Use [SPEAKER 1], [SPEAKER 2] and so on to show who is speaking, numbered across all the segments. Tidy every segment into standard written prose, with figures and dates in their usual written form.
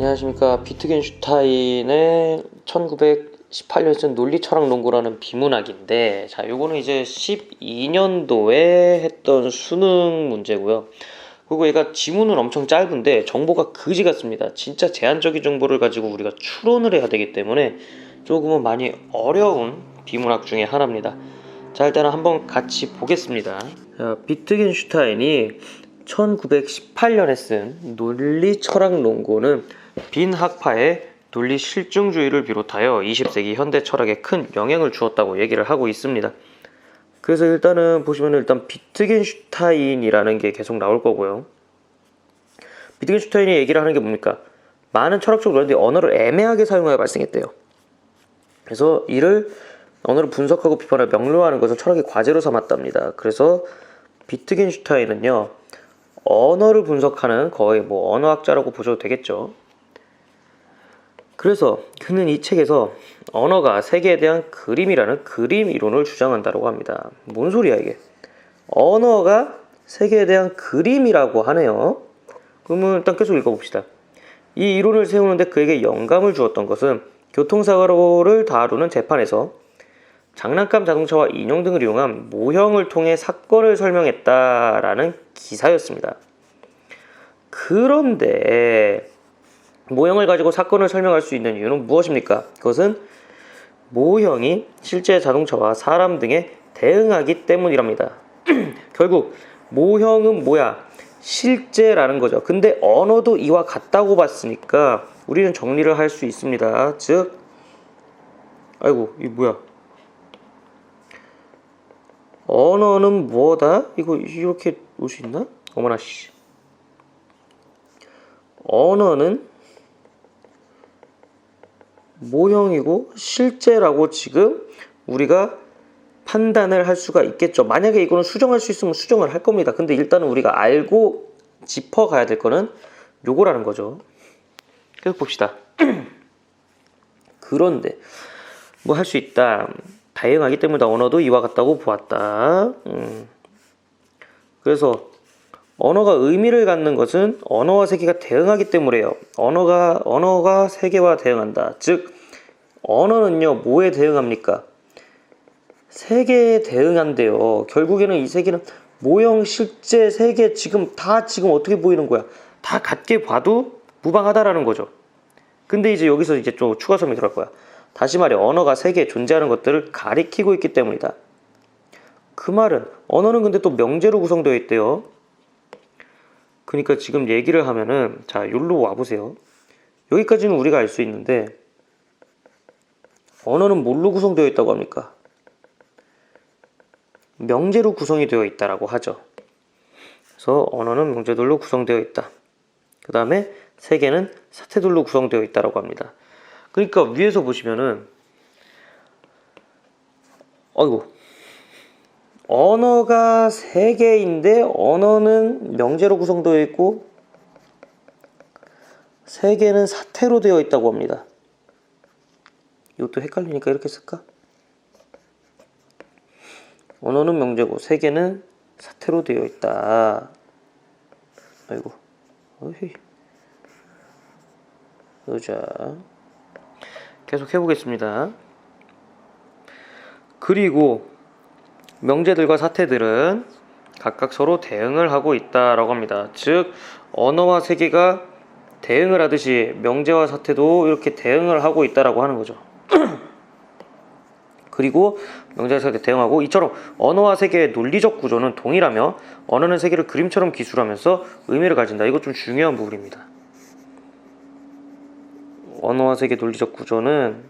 [SPEAKER 1] 안녕하십니까. 비트겐슈타인의 1918년에 쓴 논리철학논구라는 비문학인데, 자, 요거는 이제 12년도에 했던 수능 문제고요. 그리고 얘가 지문은 엄청 짧은데 정보가 그지 같습니다. 진짜 제한적인 정보를 가지고 우리가 추론을 해야 되기 때문에 조금은 많이 어려운 비문학 중에 하나입니다. 자, 일단은 한번 같이 보겠습니다. 자, 비트겐슈타인이 1918년에 쓴 논리철학논구는 빈 학파의 논리 실증주의를 비롯하여 20세기 현대 철학에 큰 영향을 주었다고 얘기를 하고 있습니다. 그래서 일단은 보시면 일단 비트겐슈타인이라는 게 계속 나올 거고요. 비트겐슈타인이 얘기를 하는 게 뭡니까? 많은 철학적 논란들이 언어를 애매하게 사용하여 발생했대요. 그래서 이를 언어를 분석하고 비판을 명료화하는 것을 철학의 과제로 삼았답니다. 그래서 비트겐슈타인은요, 언어를 분석하는 거의 뭐 언어학자라고 보셔도 되겠죠. 그래서 그는 이 책에서 언어가 세계에 대한 그림이라는 그림 이론을 주장한다고 합니다. 뭔 소리야 이게? 언어가 세계에 대한 그림이라고 하네요. 그러면 일단 계속 읽어봅시다. 이 이론을 세우는데 그에게 영감을 주었던 것은 교통사고를 다루는 재판에서 장난감 자동차와 인형 등을 이용한 모형을 통해 사건을 설명했다라는 기사였습니다. 그런데 모형을 가지고 사건을 설명할 수 있는 이유는 무엇입니까? 그것은 모형이 실제 자동차와 사람 등에 대응하기 때문이랍니다. 결국 모형은 뭐야? 실제라는 거죠. 근데 언어도 이와 같다고 봤으니까 우리는 정리를 할 수 있습니다. 즉, 아이고 이게 뭐야? 언어는 뭐다? 이거 이렇게 올 수 있나? 어머나 씨. 언어는 모형이고 실제라고 지금 우리가 판단을 할 수가 있겠죠. 만약에 이거는 수정할 수 있으면 수정을 할 겁니다. 근데 일단은 우리가 알고 짚어가야 될 거는 요거라는 거죠. 계속 봅시다. 그런데 뭐 할 수 있다. 다양하기 때문에 언어도 이와 같다고 보았다. 그래서 언어가 의미를 갖는 것은 언어와 세계가 대응하기 때문이에요. 언어가 세계와 대응한다. 즉 언어는요 뭐에 대응합니까? 세계에 대응한대요. 결국에는 이 세계는 모형, 실제, 세계 지금 어떻게 보이는 거야? 다 같게 봐도 무방하다라는 거죠. 근데 이제 여기서 이제 좀 추가 설명이 들어갈 거야. 다시 말해 언어가 세계에 존재하는 것들을 가리키고 있기 때문이다. 그 말은 언어는 근데 또 명제로 구성되어 있대요. 그러니까 지금 얘기를 하면은 자 여기로 와보세요. 여기까지는 우리가 알 수 있는데 언어는 뭘로 구성되어 있다고 합니까? 명제로 구성이 되어 있다라고 하죠. 그래서 언어는 명제들로 구성되어 있다. 그 다음에 세계는 사태들로 구성되어 있다라고 합니다. 그러니까 위에서 보시면은 언어가 세계인데 언어는 명제로 구성되어 있고 세계는 사태로 되어 있다고 합니다. 이것도 헷갈리니까 이렇게 쓸까? 언어는 명제고 세계는 사태로 되어 있다. 아이고. 어이. 보자. 계속 해보겠습니다. 그리고 명제들과 사태들은 각각 서로 대응을 하고 있다라고 합니다. 즉 언어와 세계가 대응을 하듯이 명제와 사태도 이렇게 대응을 하고 있다라고 하는 거죠. 그리고 명제와 사태에 대응하고 이처럼 언어와 세계의 논리적 구조는 동일하며 언어는 세계를 그림처럼 기술하면서 의미를 가진다. 이거 좀 중요한 부분입니다. 언어와 세계 논리적 구조는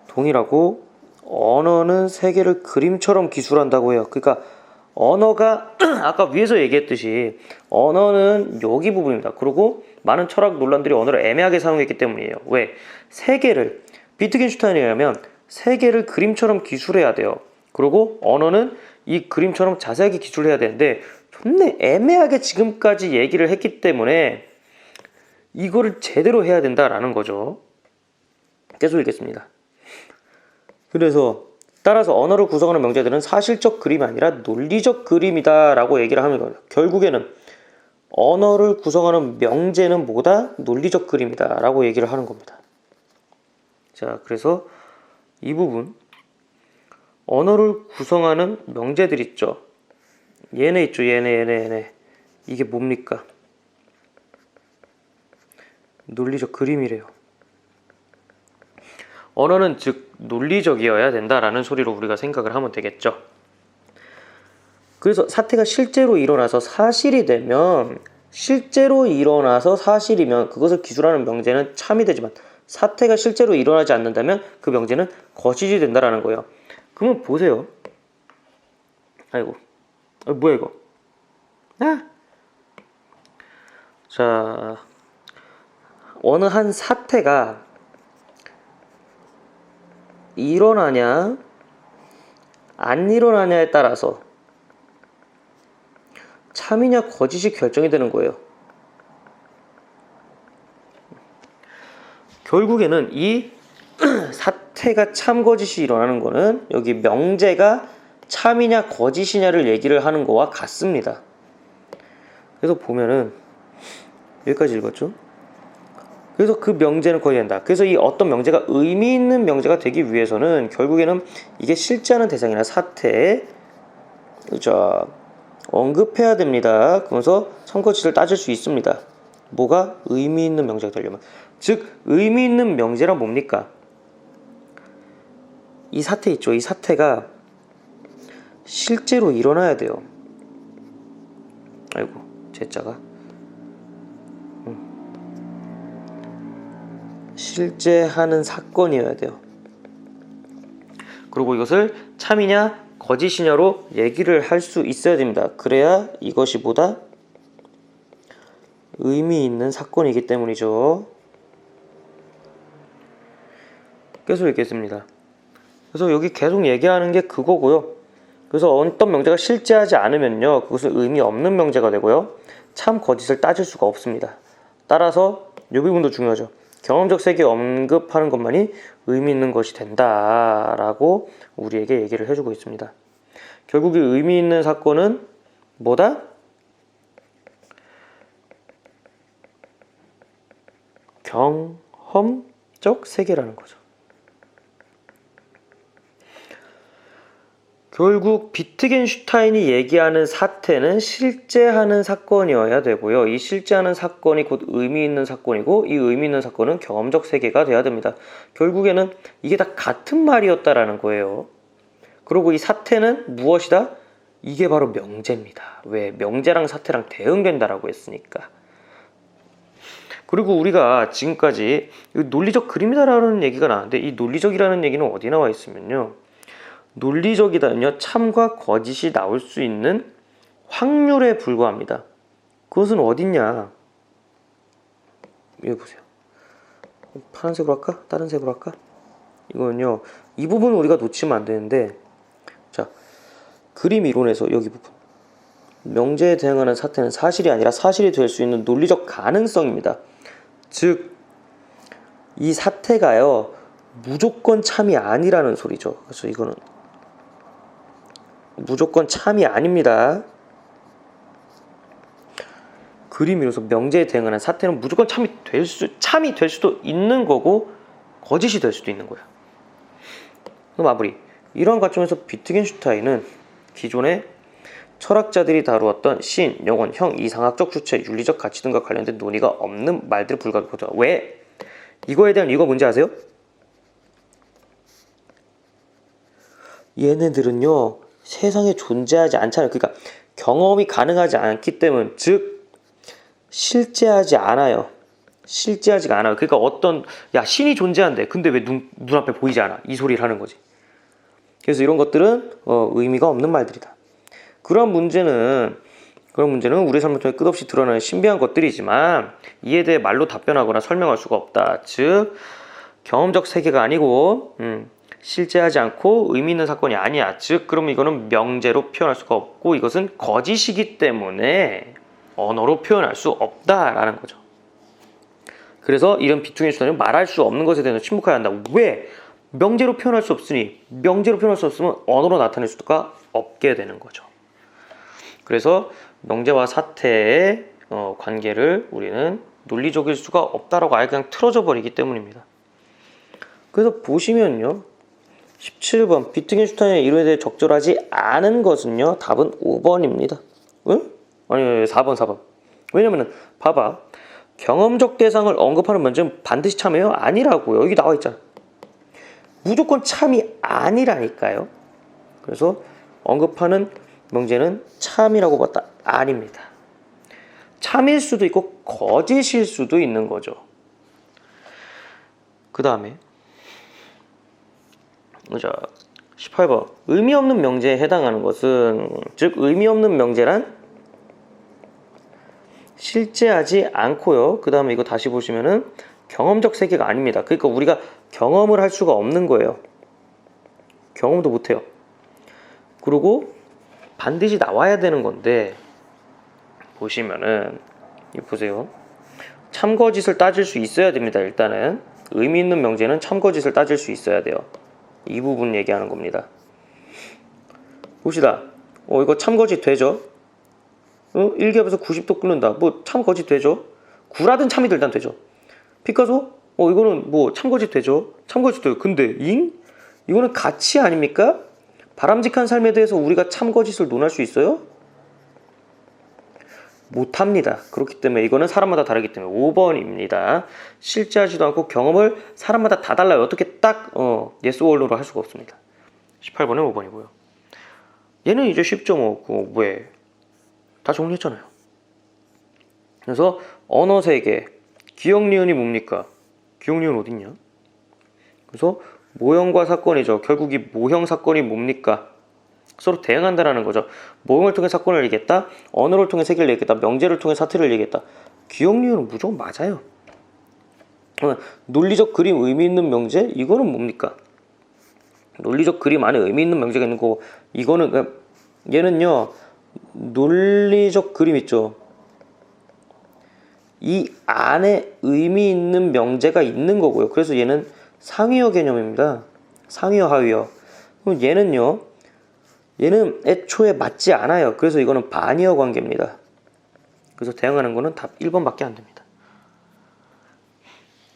[SPEAKER 1] 동일하고 언어는 세계를 그림처럼 기술한다고 해요. 그러니까 언어가 아까 위에서 얘기했듯이 언어는 여기 부분입니다. 그리고 많은 철학 논란들이 언어를 애매하게 사용했기 때문이에요. 왜? 세계를 비트겐슈타인에 의하면 세계를 그림처럼 기술해야 돼요. 그리고 언어는 이 그림처럼 자세하게 기술해야 되는데 존나 애매하게 지금까지 얘기를 했기 때문에 이거를 제대로 해야 된다라는 거죠. 계속 읽겠습니다. 그래서 따라서 언어를 구성하는 명제들은 사실적 그림이 아니라 논리적 그림이다 라고 얘기를 하는 거예요. 결국에는 언어를 구성하는 명제는 뭐다? 논리적 그림이다 라고 얘기를 하는 겁니다. 자, 그래서 이 부분 언어를 구성하는 명제들 있죠. 얘네 있죠. 얘네. 이게 뭡니까? 논리적 그림이래요. 언어는 즉 논리적이어야 된다라는 소리로 우리가 생각을 하면 되겠죠. 그래서 사태가 실제로 일어나서 사실이 되면, 실제로 일어나서 사실이면 그것을 기술하는 명제는 참이 되지만, 사태가 실제로 일어나지 않는다면 그 명제는 거짓이 된다라는 거예요. 그러면 보세요. 아이고, 뭐야 이거? 자, 어느 한 사태가 일어나냐 안 일어나냐에 따라서 참이냐 거짓이 결정이 되는 거예요. 결국에는 이 사태가 참 거짓이 일어나는 거는 여기 명제가 참이냐 거짓이냐를 얘기를 하는 거와 같습니다. 그래서 보면은 여기까지 읽었죠? 그래서 그 명제는 거의 된다. 그래서 이 어떤 명제가 의미 있는 명제가 되기 위해서는 결국에는 이게 실제하는 대상이나 사태에 언급해야 됩니다. 그러면서 참거짓을 따질 수 있습니다. 뭐가 의미 있는 명제가 되려면, 즉 의미 있는 명제란 뭡니까? 이 사태 있죠. 이 사태가 실제로 일어나야 돼요. 아이고, 제자가 실제하는 사건이어야 돼요. 그리고 이것을 참이냐 거짓이냐로 얘기를 할 수 있어야 됩니다. 그래야 이것이 보다 의미 있는 사건이기 때문이죠. 계속 읽겠습니다. 그래서 여기 계속 얘기하는 게 그거고요. 그래서 어떤 명제가 실제하지 않으면요, 그것은 의미 없는 명제가 되고요, 참 거짓을 따질 수가 없습니다. 따라서 이 부분도 중요하죠. 경험적 세계 언급하는 것만이 의미 있는 것이 된다라고 우리에게 얘기를 해주고 있습니다. 결국 이 의미 있는 사건은 뭐다? 경험적 세계라는 거죠. 결국 비트겐슈타인이 얘기하는 사태는 실제하는 사건이어야 되고요. 이 실제하는 사건이 곧 의미 있는 사건이고, 이 의미 있는 사건은 경험적 세계가 돼야 됩니다. 결국에는 이게 다 같은 말이었다라는 거예요. 그리고 이 사태는 무엇이다? 이게 바로 명제입니다. 왜? 명제랑 사태랑 대응된다라고 했으니까. 그리고 우리가 지금까지 논리적 그림이다라는 얘기가 나왔는데, 이 논리적이라는 얘기는 어디 나와 있으면요, 논리적이다면요, 참과 거짓이 나올 수 있는 확률에 불과합니다. 그것은 어딨냐? 여기 보세요. 파란색으로 할까? 다른 색으로 할까? 이거는요, 이 부분은 우리가 놓치면 안 되는데, 자, 그림 이론에서 여기 부분, 명제에 대응하는 사태는 사실이 아니라 사실이 될 수 있는 논리적 가능성입니다. 즉, 이 사태가요, 무조건 참이 아니라는 소리죠. 그래서 이거는 무조건 참이 아닙니다. 그림이로서 명제에 대응하는 사태는 무조건 참이 될 수도 있는 거고, 거짓이 될 수도 있는 거예요. 마무리. 이러한 관점에서 비트겐슈타인은 기존의 철학자들이 다루었던 신, 영혼, 형, 이상학적 주체, 윤리적 가치 등과 관련된 논의가 없는 말들을 불가하다. 왜? 이거에 대한 이거 뭔지 아세요? 얘네들은요, 세상에 존재하지 않잖아요. 그러니까 경험이 가능하지 않기 때문, 즉 실제하지 않아요. 실제하지가 않아요. 그러니까 신이 존재한대. 근데 왜 눈앞에 보이지 않아? 이 소리를 하는 거지. 그래서 이런 것들은 의미가 없는 말들이다. 그런 문제는 우리 삶을 통해 끝없이 드러나는 신비한 것들이지만, 이에 대해 말로 답변하거나 설명할 수가 없다. 즉 경험적 세계가 아니고 실제하지 않고 의미 있는 사건이 아니야. 즉 그럼 이거는 명제로 표현할 수가 없고, 이것은 거짓이기 때문에 언어로 표현할 수 없다라는 거죠. 그래서 이런 비트겐슈타인은 말할 수 없는 것에 대해서 침묵해야 한다. 왜? 명제로 표현할 수 없으니, 명제로 표현할 수 없으면 언어로 나타낼 수가 없게 되는 거죠. 그래서 명제와 사태의 관계를 우리는 논리적일 수가 없다라고 아예 그냥 틀어져 버리기 때문입니다. 그래서 보시면요, 17번 비트겐슈타인의 이론에 대해 적절하지 않은 것은요, 답은 5번입니다. 응? 아니 4번. 왜냐면은 봐봐, 경험적 대상을 언급하는 문제는 반드시 참이에요? 아니라고요. 여기 나와 있잖아. 무조건 참이 아니라니까요. 그래서 언급하는 명제는 참이라고 봤다? 아닙니다. 참일 수도 있고 거짓일 수도 있는 거죠. 그 다음에 자 18번 의미 없는 명제에 해당하는 것은, 즉 의미 없는 명제란 실제하지 않고요. 그 다음에 이거 다시 보시면은 경험적 세계가 아닙니다. 그러니까 우리가 경험을 할 수가 없는 거예요. 경험도 못해요. 그리고 반드시 나와야 되는 건데, 보시면은 이거 보세요. 참거짓을 따질 수 있어야 됩니다. 일단은 의미 있는 명제는 참거짓을 따질 수 있어야 돼요. 이 부분 얘기하는 겁니다. 봅시다. 이거 참거짓 되죠? 1기압에서 90도 끓는다. 뭐 참거짓 되죠? 구라든 참이든 일단 되죠. 피카소? 이거는 뭐 참거짓 되죠? 참거짓 돼요. 근데 이거는 가치 아닙니까? 바람직한 삶에 대해서 우리가 참거짓을 논할 수 있어요? 못합니다. 그렇기 때문에 이거는 사람마다 다르기 때문에 5번입니다. 실제하지도 않고 경험을 사람마다 다 달라요. 어떻게 딱 yes or no로 할 수가 없습니다. 18번은 5번이고요. 얘는 이제 쉽죠. 뭐 왜? 다 정리했잖아요. 그래서 언어 세계, 기억 니은이 뭡니까? 기억 니은 어딨냐? 그래서 모형과 사건이죠. 결국 이 모형 사건이 뭡니까? 서로 대응한다라는 거죠. 모형을 통해 사건을 얘기했다, 언어를 통해 세계를 얘기했다, 명제를 통해 사태를 얘기했다. 기억 니은은 무조건 맞아요. 논리적 그림 의미 있는 명제, 이거는 뭡니까? 논리적 그림 안에 의미 있는 명제가 있는 거고, 이거는 얘는요, 논리적 그림 있죠. 이 안에 의미 있는 명제가 있는 거고요. 그래서 얘는 상위어 개념입니다. 상위어 하위어. 그럼 얘는 애초에 맞지 않아요. 그래서 이거는 반이어 관계입니다. 그래서 대응하는 거는 답 1번밖에 안 됩니다.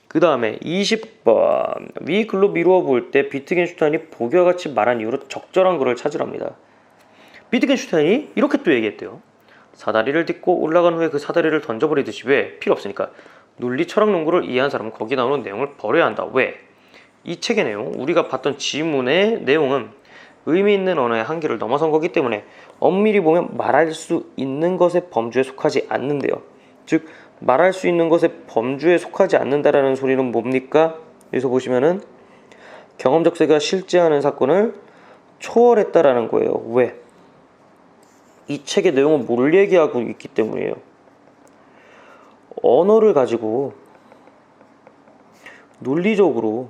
[SPEAKER 1] 그 다음에 20번 위 글로 미루어 볼 때 비트겐슈타인이 보기와 같이 말한 이유로 적절한 글을 찾으랍니다. 비트겐슈타인이 이렇게 또 얘기했대요. 사다리를 딛고 올라간 후에 그 사다리를 던져버리듯이. 왜? 필요 없으니까. 논리 철학 농구를 이해한 사람은 거기 나오는 내용을 버려야 한다. 왜? 이 책의 내용, 우리가 봤던 지문의 내용은 의미 있는 언어의 한계를 넘어선 거기 때문에 엄밀히 보면 말할 수 있는 것의 범주에 속하지 않는데요. 즉 말할 수 있는 것의 범주에 속하지 않는다라는 소리는 뭡니까? 여기서 보시면은 경험적 세계가 실제하는 사건을 초월했다라는 거예요. 왜? 이 책의 내용은 뭘 얘기하고 있기 때문이에요. 언어를 가지고 논리적으로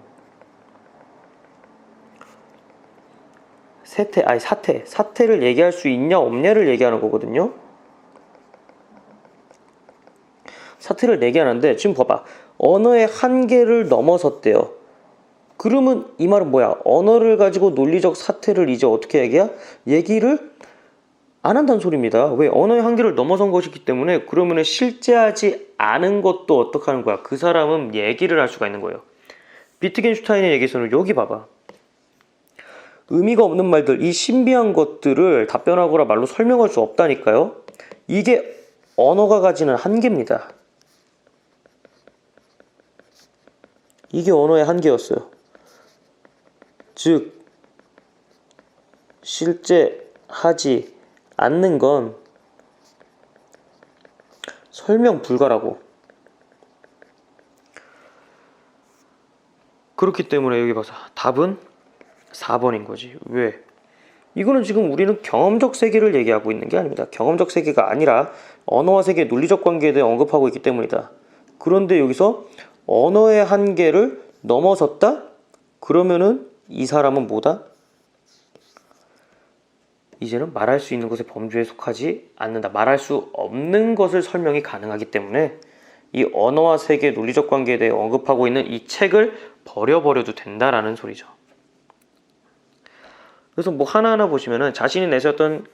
[SPEAKER 1] 사태를 얘기할 수 있냐 없냐를 얘기하는 거거든요. 사태를 얘기하는데 지금 봐봐. 언어의 한계를 넘어섰대요. 그러면 이 말은 뭐야? 언어를 가지고 논리적 사태를 이제 어떻게 얘기를 안 한다는 소리입니다. 왜? 언어의 한계를 넘어선 것이기 때문에. 그러면 실제하지 않은 것도 어떻게 하는 거야? 그 사람은 얘기를 할 수가 있는 거예요. 비트겐슈타인의 얘기에서는 여기 봐봐. 의미가 없는 말들, 이 신비한 것들을 답변하거나 말로 설명할 수 없다니까요. 이게 언어가 가지는 한계입니다. 이게 언어의 한계였어요. 즉 실제하지 않는 건 설명 불가라고. 그렇기 때문에 여기 봐서 답은 4번인 거지. 왜? 이거는 지금 우리는 경험적 세계를 얘기하고 있는 게 아닙니다. 경험적 세계가 아니라 언어와 세계의 논리적 관계에 대해 언급하고 있기 때문이다. 그런데 여기서 언어의 한계를 넘어섰다? 그러면은 이 사람은 뭐다? 이제는 말할 수 있는 것의 범주에 속하지 않는다. 말할 수 없는 것을 설명이 가능하기 때문에 이 언어와 세계의 논리적 관계에 대해 언급하고 있는 이 책을 버려버려도 된다라는 소리죠. 그래서 뭐 하나하나 보시면은 자신이 내세웠던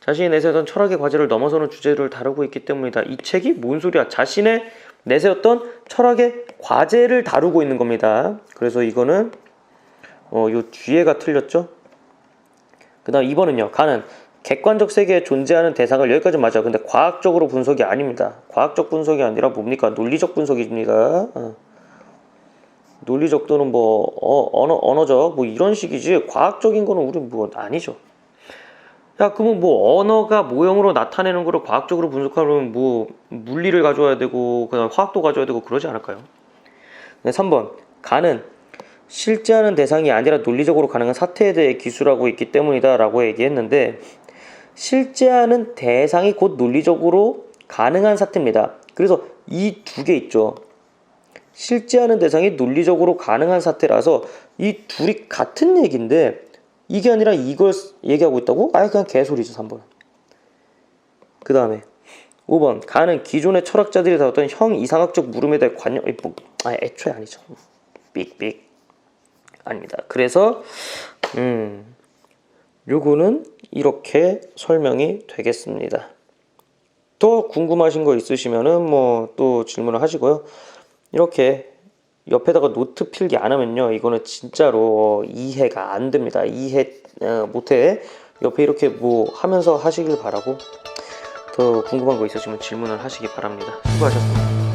[SPEAKER 1] 자신이 내세웠던 철학의 과제를 넘어서는 주제를 다루고 있기 때문이다. 이 책이 뭔 소리야? 자신의 내세웠던 철학의 과제를 다루고 있는 겁니다. 그래서 이거는 요 뒤에가 틀렸죠? 그 다음 2번은요. 가는 객관적 세계에 존재하는 대상을 여기까지 맞아. 근데 과학적으로 분석이 아닙니다. 과학적 분석이 아니라 뭡니까? 논리적 분석입니다. 논리적 또는 뭐 언어적 뭐 이런 식이지 과학적인 거는 우리 뭐 아니죠. 야, 그러면 뭐 언어가 모형으로 나타내는 거를 과학적으로 분석하려면 뭐 물리를 가져와야 되고 그다음 화학도 가져와야 되고 그러지 않을까요? 네, 3번 가는 실제하는 대상이 아니라 논리적으로 가능한 사태에 대해 기술하고 있기 때문이다 라고 얘기했는데 실제하는 대상이 곧 논리적으로 가능한 사태입니다. 그래서 이 두 개 있죠. 실제하는 대상이 논리적으로 가능한 사태라서 이 둘이 같은 얘기인데 이게 아니라 이걸 얘기하고 있다고? 아예 그냥 개소리죠. 3번. 그 다음에 5번 가는 기존의 철학자들이 다뤘던 형 이상학적 물음에 대해 관념 애초에 아니죠. 삑삑 아닙니다. 그래서 요거는 이렇게 설명이 되겠습니다. 더 궁금하신 거 있으시면은 뭐 또 질문을 하시고요. 이렇게 옆에다가 노트 필기 안 하면요 이거는 진짜로 이해가 안 됩니다. 이해 못해. 옆에 이렇게 뭐 하면서 하시길 바라고 더 궁금한 거 있으시면 질문을 하시기 바랍니다. 수고하셨습니다.